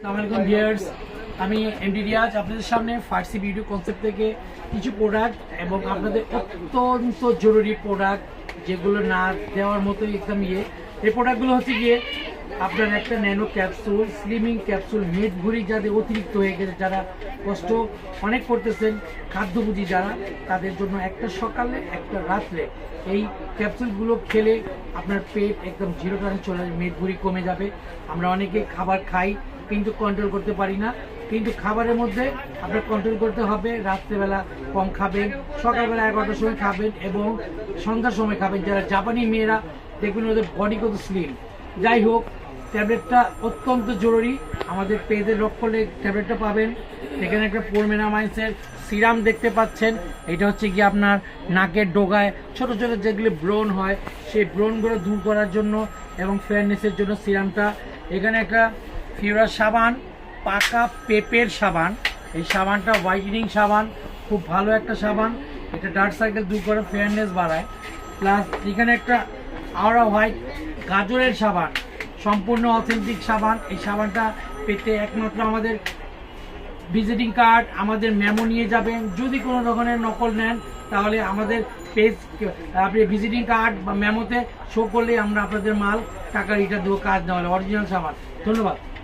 আসসালামু আলাইকুম ভিউয়ার্স, আমি এমডি রিয়াজ আপনাদের সামনে ফার্সি বিউটি কনসেপ্ট থেকে কিছু প্রোডাক্ট এবং আপনাদের অত্যন্ত জরুরি প্রোডাক্ট যেগুলো না দেওয়ার মতো একদম এই প্রোডাক্টগুলো হচ্ছে গিয়ে আপনার একটা ন্যানো ক্যাপসুল, স্লিমিং ক্যাপসুল, মেদ ভুঁড়ি যাদের অতিরিক্ত হয়ে গেছে, যারা কষ্ট অনেক করতেছেন, খাদ্যভুজি যারা, তাদের জন্য একটা সকালে একটা রাত্রে এই ক্যাপসুলগুলো খেলে আপনার পেট একদম জিরো টানে চলে যাবে, মেদ ভুঁড়ি কমে যাবে। আমরা অনেকে খাবার খাই কিন্তু কন্ট্রোল করতে পারি না, কিন্তু খাবারের মধ্যে আপনার কন্ট্রোল করতে হবে। রাত্রেবেলা কম খাবেন, সকালবেলা 11টার সময় খাবেন এবং সন্ধ্যার সময় খাবেন। যারা জাপানি মেয়েরা দেখবেন ওদের বডি কত স্লিম। যাই হোক, ট্যাবলেটটা অত্যন্ত জরুরি। আমাদের পেজে লক করলে ট্যাবলেটটা পাবেন। এখানে একটা পোরমেনামাইসের সিরাম দেখতে পাচ্ছেন। এটা হচ্ছে কি আপনার নাকের ডোগায় ছোট ছোট যেগুলি ব্রণ হয়, সেই ব্রণগুলো দূর করার জন্য এবং ফেয়ারনেসের জন্য সিরামটা। এখানে একটা ফিউরাস সাবান, পাকা পেঁপের সাবান। এই সাবানটা হোয়াইটেনিং সাবান, খুব ভালো একটা সাবান। এটা ডার্ক সার্কেল দূর করে, ফেয়ারনেস বাড়ায়। প্লাস এখানে একটা আওরা হোয়াইট গাজরের সাবান, সম্পূর্ণ অথেন্টিক সাবান। এই সাবানটা পেতে একমাত্র আমাদের ভিজিটিং কার্ড, আমাদের মেমো নিয়ে যাবেন। যদি কোনো ধরনের নকল নেন তাহলে আমাদের পেজ আপনি ভিজিটিং কার্ড বা মেমোতে শো করলেই আমরা আপনাদের মাল টাকা রিটার্ন দেবো, কাজ না হলে। অরিজিনাল সাবান। ধন্যবাদ।